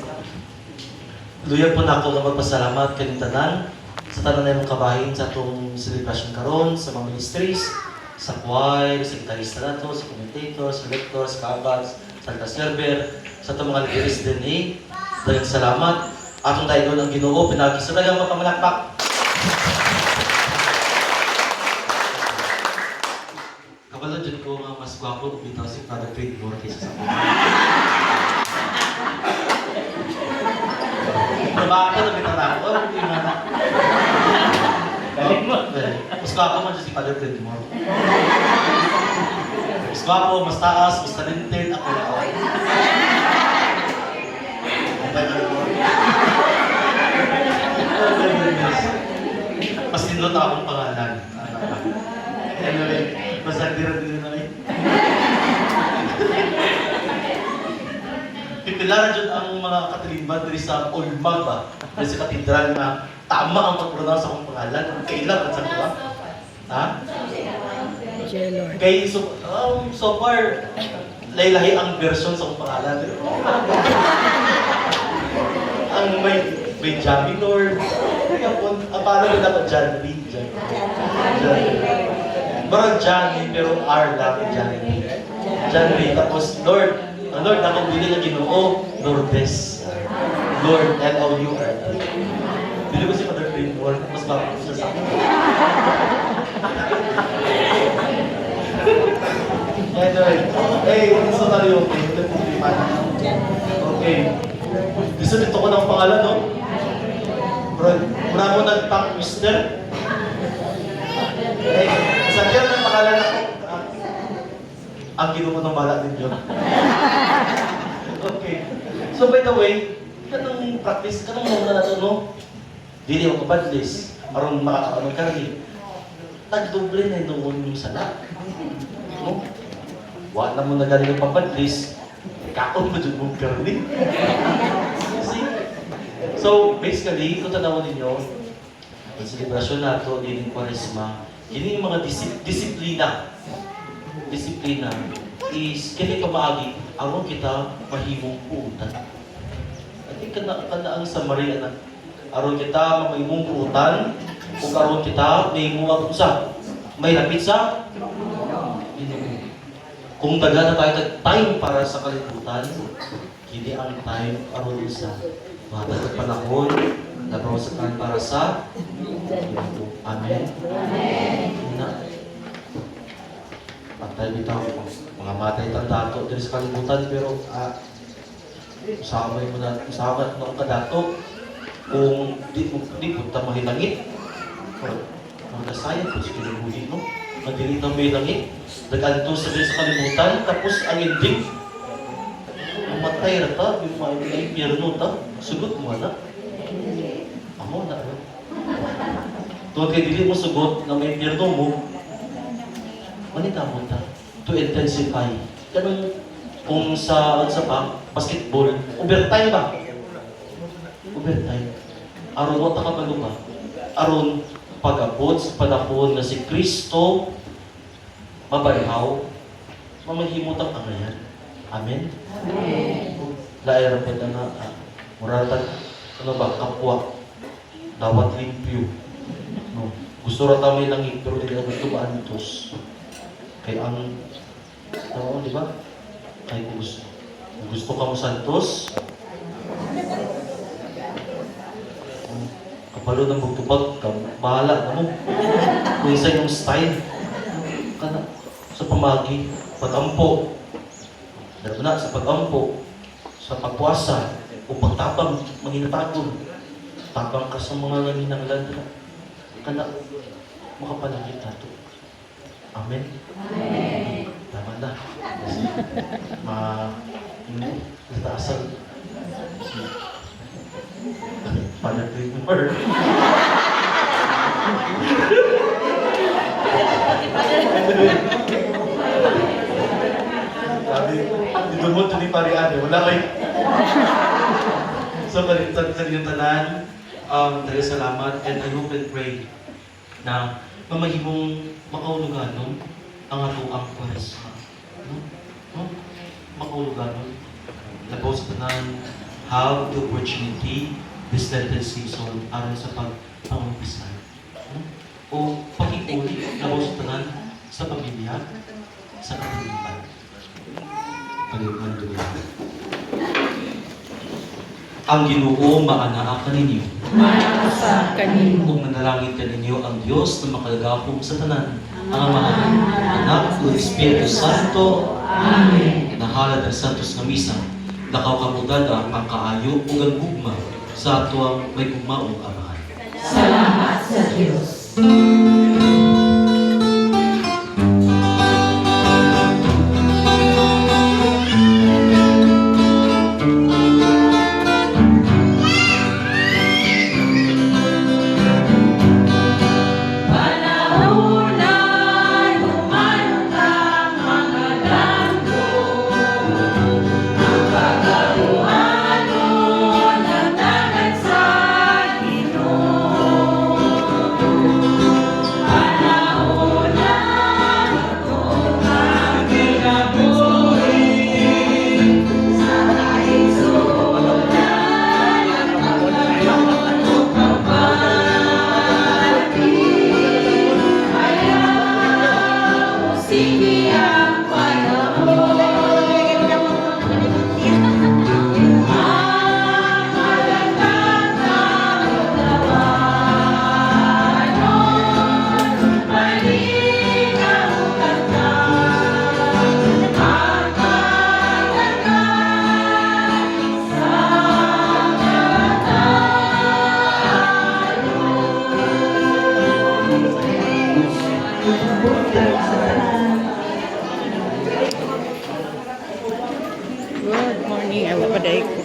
Luya po na ako nga magpasalamat kaning tanan sa tanan na imong kabahin sa atong celebration karon sa mga ministries, sa choir, sa gitarista nato, sa commentator, sa lector, sa kabats, sa altar server, sa atong mga leaders din ni. Daghang salamat. Atong dayon ang Ginoo pinagi sa daghang mapamalakpak. Kabalo dyan ko nga mas gwapo bitaw si Father Craigmore kaysa sa akin. Bakit na bitaw ko? Hindi nga na. Mas gwapo man si Father Craigmore. Mas gwapo, mas taas, mas talented. Ako na ako. Mas nindot akong pangalan. Masagdiran din na rin. Pipilaran dyan ang mga katilimban diri sa Olmag ba? Diri sa katedral na tama ang pag-pronounce akong pangalan. Kailan at sa kuha? Ha? Kay so far, lahi-lahi ang version sa akong pangalan. Ang may Jamie Lord. Kaya po, paano na dapat Janry? Parang Johnny, pero R lang, Johnny. Johnny, tapos Lord. Ang Lord, akong bili ng Ginoo, Lourdes. Lord, L-O-U-R. Bili ko si Mother Greenwald, mas bakit siya sa akin. Anyway, so tayo, okay. Gusto dito ko ng pangalan, no? Muna mo nag-pack, mister. Sakyan ng pangalan ako. Ang ginumo ng bala din yun. Okay. So by the way, kanang practice, kanang muna na ito, no? Dili ako kabadlis. Aron makakaano ka rin. Nagdoble na noon yung sala. No? Wala mo na galing yung pabadlis. Kaon mo dyan mong karni. See? So, basically, kung tanawin ninyo, ang selebrasyon na ito, din Quaresma, yun yung mga disiplina. Disiplina is kaya kamaagi aron kita mahimong puutan. At kana ang summary na aron kita mahimong puutan o aron kita mahimong usa may lapit sa Ginoo. Kung daga na tayo time para sa kalibutan, hindi ang time aron sa matag panahon na para sa Ginoo. Amen. Amen. Patay bitaw, mga matay tandato din sa kalibutan, pero usama mo na, usama na ka dato kung di punta mahilangit. Ang nasayang po sa kinabuhi, no? Madili na may langit, nag-anto sa kalibutan, tapos ang ending, mamatay na ta, yung mga impyerno ta, sugot mo na. Amo na, no? Tungkol kay dili mo sugot na may impyerno mo, manita mo ta to intensify. Ganun kung sa basketball, overtime ba? Overtime. Aron mo ta kabalo ba? Aron pag-abot sa panahon na si Kristo mabayhaw, mamahimot ang angayan. Amen? Amen. Laira pa na muratan, ano ba, kapwa, dawat limpyo. No. Gusto rin may langit, pero hindi na gusto maantos. Kaya ang, di ba? Kaya kung gusto ka mo santos, kapalo ng magtubag, bahala na mo. Kung isa yung style, kana, sa pamagi, pag-ampo, dahil na sa pag-ampo, sa pagpuasa, o pagtabang, mahinatagon, tabang ka sa mga nanginanglan, kana, makapalagit nato. Amen? Amen. Tama na. Kasi, nataasan. Panagay mo. Sabi, dito mo ito ni Pariane. Wala kayo. So, sa inyong tanan, dahil salamat, and I hope and pray na mamahimong makauluganon ang ato ang Quaresma. No? Makauluganon. Labaw sa tanan, have the opportunity this Lenten season aron sa pagpangumpisan. No? O pakikuli, labaw sa tanan, sa pamilya, sa katilipan. Pagaliman doon. Ang Ginoo maanaa kaninyo. Maasa kanimo. Kung manalangin kaninyo ang Diyos na makalagapong sa tanan, ang Ama, Anak, o Espiritu Santo, Amen. Nahalad ang Santos na Misa, nakaw kamugada ang kaayo o ang gugma sa ato ang may gugmaong amahan. Salamat sa Diyos. Panahon ay humano Sige ang panahon. Ang malatag na utawanon, malinaw kanta. Ang malatag sa Good morning, ang paday ko.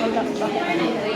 Wala pa.